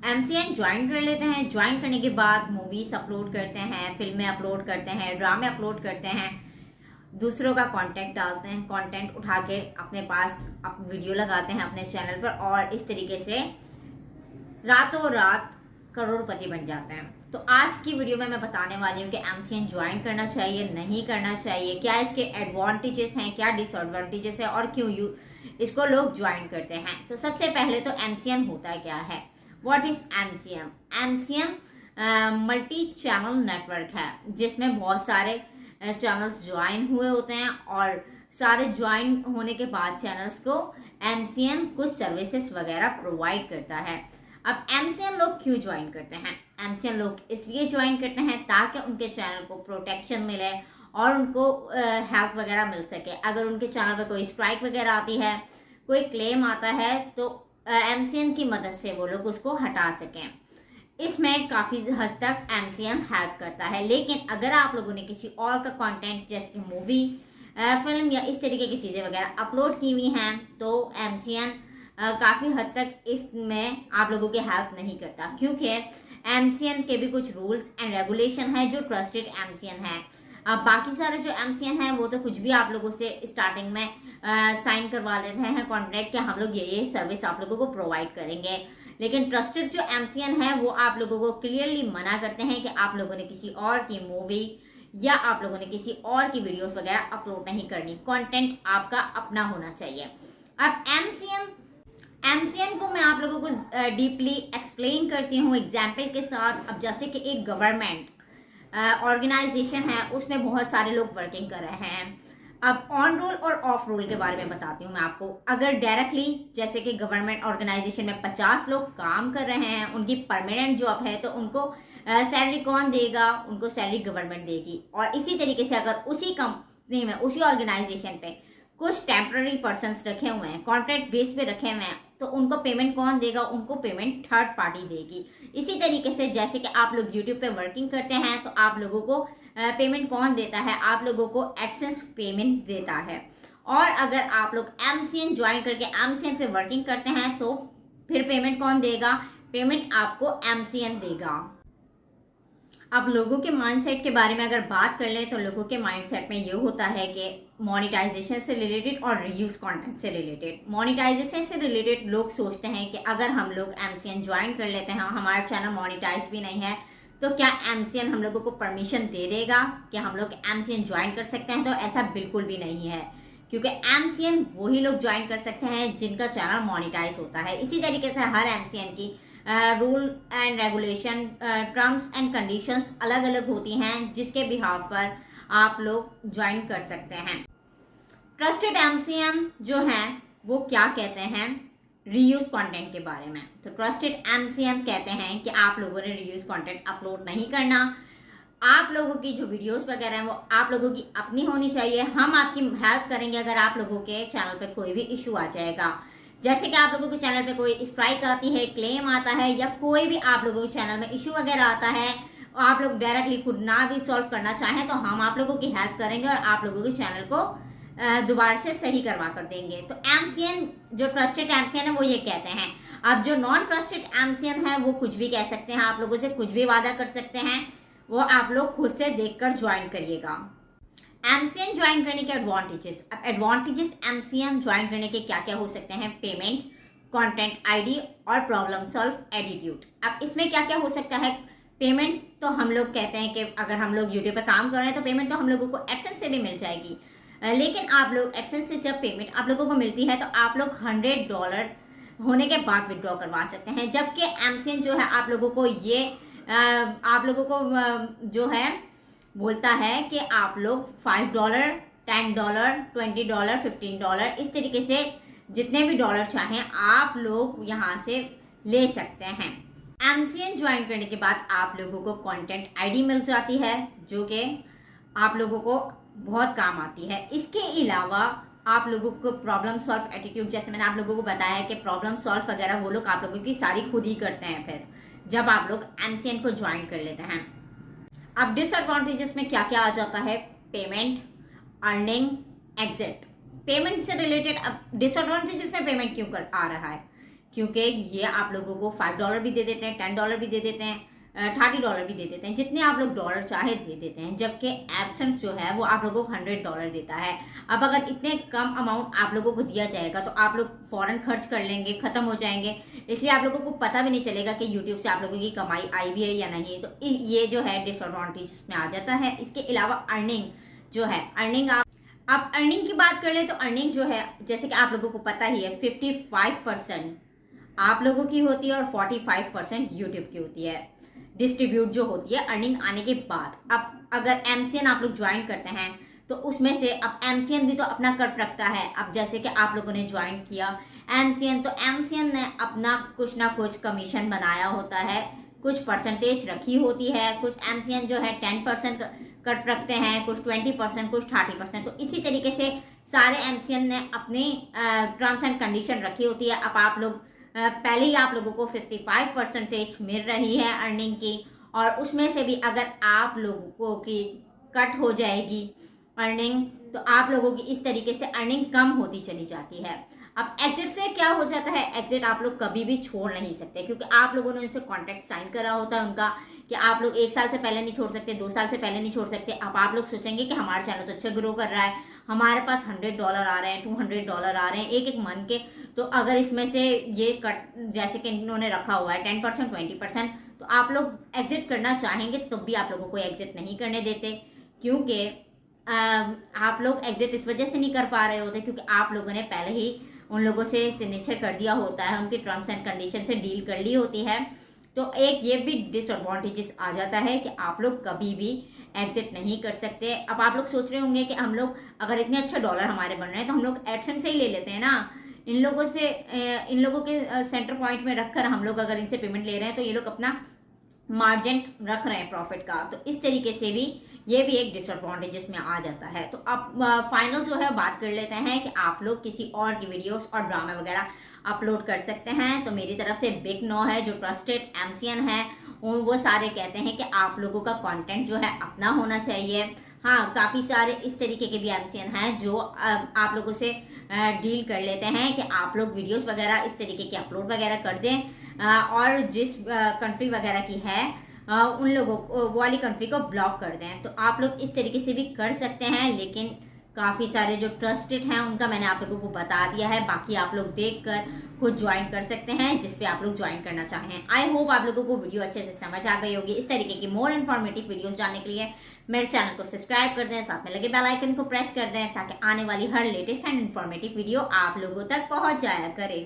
MCN join कर लेते हैं। ज्वाइन करने के बाद मूवीज अपलोड करते हैं, फिल्में अपलोड करते हैं, ड्रामे अपलोड करते हैं, दूसरों का कंटेंट डालते हैं, कंटेंट उठा के अपने पास वीडियो लगाते हैं अपने चैनल पर और इस तरीके से रातों रात करोड़पति बन जाते हैं। तो आज की वीडियो में मैं बताने वाली हूँ कि एमसीएन ज्वाइन करना चाहिए, नहीं करना चाहिए, क्या इसके एडवांटेजेस हैं, क्या डिसएडवांटेजेस है और क्यों इसको लोग ज्वाइन करते हैं। तो सबसे पहले तो एमसीएन होता क्या है, what is MCN? MCN multi channel network है जिसमें बहुत सारे चैनल्स ज्वाइन हुए होते हैं और सारे ज्वाइन होने के बाद चैनल्स को एमसीएन कुछ सर्विसेज वगैरह प्रोवाइड करता है। अब एमसीएन लोग क्यों ज्वाइन करते हैं? एमसीएन लोग इसलिए ज्वाइन करते हैं ताकि उनके चैनल को प्रोटेक्शन मिले और उनको हेल्प वगैरह मिल सके। अगर उनके चैनल पर कोई स्ट्राइक वगैरह आती है, कोई क्लेम आता है, तो एमसीएन की मदद से वो लोग उसको हटा सकें। इसमें काफ़ी हद तक एमसीएन हेल्प करता है। लेकिन अगर आप लोगों ने किसी और का कंटेंट जैसे मूवी, फिल्म या इस तरीके की चीज़ें वगैरह अपलोड की हुई हैं तो एमसीएन काफ़ी हद तक इसमें आप लोगों की हेल्प नहीं करता, क्योंकि एमसीएन के भी कुछ रूल्स एंड रेगुलेशन है जो ट्रस्टेड एमसीएन है। अब बाकी सारे जो एमसीएन है वो तो कुछ भी आप लोगों से स्टार्टिंग में साइन करवा लेते हैं कॉन्ट्रैक्ट कि हम लोग ये सर्विस आप लोगों को प्रोवाइड करेंगे। लेकिन ट्रस्टेड जो एमसीएन है वो आप लोगों को क्लियरली मना करते हैं कि आप लोगों ने किसी और की मूवी या आप लोगों ने किसी और की वीडियोस वगैरह अपलोड नहीं करनी, कंटेंट आपका अपना होना चाहिए। अब एमसीएन को मैं आप लोगों को डीपली एक्सप्लेन करती हूँ एग्जाम्पल के साथ। अब जैसे कि एक गवर्नमेंट ऑर्गेनाइजेशन है, उसमें बहुत सारे लोग वर्किंग कर रहे हैं। अब ऑन रोल और ऑफ रोल के बारे में बताती हूँ मैं आपको। अगर डायरेक्टली जैसे कि गवर्नमेंट ऑर्गेनाइजेशन में 50 लोग काम कर रहे हैं, उनकी परमानेंट जॉब है, तो उनको सैलरी कौन देगा? उनको सैलरी गवर्नमेंट देगी। और इसी तरीके से अगर उसी कंपनी में, उसी ऑर्गेनाइजेशन पे कुछ टेम्पररी पर्सन्स रखे हुए हैं, कॉन्ट्रैक्ट बेस पे रखे हुए हैं, तो उनको पेमेंट कौन देगा? उनको पेमेंट थर्ड पार्टी देगी। इसी तरीके से जैसे कि आप लोग यूट्यूब पे वर्किंग करते हैं तो आप लोगों को पेमेंट कौन देता है? आप लोगों को एडसेंस पेमेंट देता है। और अगर आप लोग एमसीएन ज्वाइन करके एमसीएन पे वर्किंग करते हैं तो फिर पेमेंट कौन देगा? पेमेंट आपको एमसीएन देगा। अब लोगों के माइंडसेट के बारे में अगर बात कर लें तो लोगों के माइंडसेट में ये होता है कि मोनेटाइजेशन से रिलेटेड और रीयूज कंटेंट से रिलेटेड। मोनेटाइजेशन से रिलेटेड लोग सोचते हैं कि अगर हम लोग एमसीएन ज्वाइन कर लेते हैं, हमारा चैनल मोनेटाइज भी नहीं है, तो क्या एमसीएन हम लोगों को परमिशन दे देगा कि हम लोग एमसीएन ज्वाइन कर सकते हैं? तो ऐसा बिल्कुल भी नहीं है, क्योंकि एमसीएन वही लोग ज्वाइन कर सकते हैं जिनका चैनल मोनेटाइज होता है। इसी तरीके से हर एमसीएन की rule and regulation, terms and conditions अलग अलग होती हैं जिसके बिहाफ पर आप लोग ज्वाइन कर सकते हैं। ट्रस्टेड एमसीएन जो हैं वो क्या कहते हैं रीयूज कंटेंट के बारे में? तो ट्रस्टेड एमसीएन कहते हैं कि आप लोगों ने रीयूज कंटेंट अपलोड नहीं करना। आप लोगों की जो वीडियोस वगैरह हैं वो आप लोगों की अपनी होनी चाहिए। हम आपकी हेल्प करेंगे अगर आप लोगों के चैनल पे कोई भी इशू आ जाएगा। जैसे कि आप लोगों के चैनल पे कोई स्ट्राइक आती है, क्लेम आता है, या कोई भी आप लोगों के चैनल में इशू वगैरह आता है, आप लोग डायरेक्टली खुद ना भी सॉल्व करना चाहें तो हम आप लोगों की हेल्प करेंगे और आप लोगों के चैनल को दोबारा से सही करवा कर देंगे। तो एमसीएन जो ट्रस्टेड एमसीएन है वो ये कहते हैं। अब जो नॉन ट्रस्टेड एमसीएन है वो कुछ भी कह सकते हैं, आप लोगों से कुछ भी वादा कर सकते हैं, वो आप लोग खुद से देखकर ज्वाइन करिएगा। एमसीएन ज्वाइन करने के एडवांटेजेस। अब एडवांटेजेस एमसीएन ज्वाइन करने के क्या क्या हो सकते हैं? पेमेंट, कंटेंट आईडी और प्रॉब्लम सॉल्व एटीट्यूड। अब इसमें क्या क्या हो सकता है? पेमेंट तो हम लोग कहते हैं कि अगर हम लोग यूट्यूब पर काम कर रहे हैं तो पेमेंट तो हम लोगों को एडसेंस से भी मिल जाएगी। लेकिन आप लोग एडसेंस से जब पेमेंट आप लोगों को मिलती है तो आप लोग $100 होने के बाद विड्रॉ करवा सकते हैं। जबकि एमसीएन जो है आप लोगों को ये आप लोगों को जो है बोलता है कि आप लोग $5, $10, $20, $15 इस तरीके से जितने भी डॉलर चाहें आप लोग यहाँ से ले सकते हैं। एमसीएन ज्वाइन करने के बाद आप लोगों को कंटेंट आईडी मिल जाती है जो कि आप लोगों को बहुत काम आती है। इसके अलावा आप लोगों को प्रॉब्लम सॉल्व एटीट्यूड, जैसे मैंने आप लोगों को बताया कि प्रॉब्लम सॉल्व वगैरह वो लोग आप लोगों की सारी खुद ही करते हैं फिर जब आप लोग एमसीएन को ज्वाइन कर लेते हैं। अब डिसएडवांटेजेस में क्या क्या आ जाता है? Payment, earning, exit. पेमेंट से रिलेटेड अब डिसएडवांटेजेस में पेमेंट क्यों आ रहा है? क्योंकि ये आप लोगों को $5 भी दे देते हैं, $10 भी दे देते हैं, $30 भी दे देते हैं, जितने आप लोग डॉलर चाहे दे देते हैं। जबकि एडसेंस जो है वो आप लोगों को $100 देता है। अब अगर इतने कम अमाउंट आप लोगों को दिया जाएगा तो आप लोग फौरन खर्च कर लेंगे, खत्म हो जाएंगे, इसलिए आप लोगों को पता भी नहीं चलेगा कि यूट्यूब से आप लोगों की कमाई आई भी है या नहीं। तो ये जो है डिसएडवांटेज इसमें आ जाता है। इसके अलावा अर्निंग जो है, अर्निंग आप अर्निंग की बात कर ले तो अर्निंग जो है, जैसे कि आप लोगों को पता ही है, 55% आप लोगों की होती है और 45% यूट्यूब की होती है, डिस्ट्रीब्यूट जो होती है अर्निंग आने के बाद। अब अगर एमसीएन आप लोग ज्वाइन करते हैं तो उसमें से अब एमसीएन भी तो अपना कट रखता है। अब जैसे कि आप लोगों ने ज्वाइन किया एमसीएन, तो एमसीएन ने अपना कुछ ना कुछ कमीशन बनाया होता है, कुछ परसेंटेज रखी होती है। कुछ एमसीएन जो है 10% कट रखते हैं, कुछ 20%, कुछ 30%। तो इसी तरीके से सारे एमसीएन ने अपनी टर्म्स एंड कंडीशन रखी होती है। अब आप लोग पहले ही आप लोगों को 55% मिल रही है अर्निंग की, और उसमें से भी अगर आप लोगों की कट हो जाएगी अर्निंग तो आप लोगों की इस तरीके से अर्निंग कम होती चली जाती है। अब एग्जिट से क्या हो जाता है, एग्जिट आप लोग कभी भी छोड़ नहीं सकते, क्योंकि आप लोगों ने उनसे कॉन्ट्रैक्ट साइन करा होता है उनका कि आप लोग 1 साल से पहले नहीं छोड़ सकते, 2 साल से पहले नहीं छोड़ सकते। अब आप लोग सोचेंगे कि हमारा चैनल तो अच्छा ग्रो कर रहा है, हमारे पास $100 आ रहे हैं, $200 आ रहे हैं एक मंथ के, तो अगर इसमें से ये कट जैसे कि इन्होंने रखा हुआ है 10%, 20%, तो आप लोग एग्जिट करना चाहेंगे तो भी आप लोगों को एग्जिट नहीं करने देते। क्योंकि आप लोग एग्जिट इस वजह से नहीं कर पा रहे होते क्योंकि आप लोगों ने पहले ही उन लोगों से सिग्नेचर कर दिया होता है, उनकी टर्म्स एंड कंडीशन से डील कर ली होती है। तो एक ये भी डिसएडवांटेजेस आ जाता है कि आप लोग कभी भी एग्जिट नहीं कर सकते। अब आप लोग सोच रहे होंगे कि हम लोग अगर इतने अच्छे डॉलर हमारे बन रहे हैं तो हम लोग एडसेंस से ही ले लेते हैं ना, इन लोगों के सेंटर पॉइंट में रखकर हम लोग अगर इनसे पेमेंट ले रहे हैं तो ये लोग अपना मार्जिन रख रहे हैं प्रॉफिट का। तो इस तरीके से भी ये भी एक डिसएडवांटेजेस में आ जाता है। तो अब फाइनल जो है बात कर लेते हैं कि आप लोग किसी और की वीडियोस और ड्रामा वगैरह अपलोड कर सकते हैं। तो मेरी तरफ से बिग नो है, जो ट्रस्टेड एमसीएन है वो सारे कहते हैं कि आप लोगों का कंटेंट जो है अपना होना चाहिए। हाँ, काफ़ी सारे इस तरीके के भी एमसीएन हैं जो आप लोगों से डील कर लेते हैं कि आप लोग वीडियोस वगैरह इस तरीके के अपलोड वगैरह कर दें और जिस कंट्री वगैरह की है उन लोगों को वो वाली कंट्री को ब्लॉक कर दें। तो आप लोग इस तरीके से भी कर सकते हैं, लेकिन काफ़ी सारे जो ट्रस्टेड हैं उनका मैंने आप लोगों को बता दिया है। बाकी आप लोग देखकर खुद ज्वाइन कर सकते हैं जिस पे आप लोग ज्वाइन करना चाहें। आई होप आप लोगों को वीडियो अच्छे से समझ आ गई होगी। इस तरीके की मोर इन्फॉर्मेटिव वीडियोस जानने के लिए मेरे चैनल को सब्सक्राइब कर दें, साथ में लगे बेल आइकन को प्रेस कर दें ताकि आने वाली हर लेटेस्ट एंड इन्फॉर्मेटिव वीडियो आप लोगों तक पहुंच जाया करे।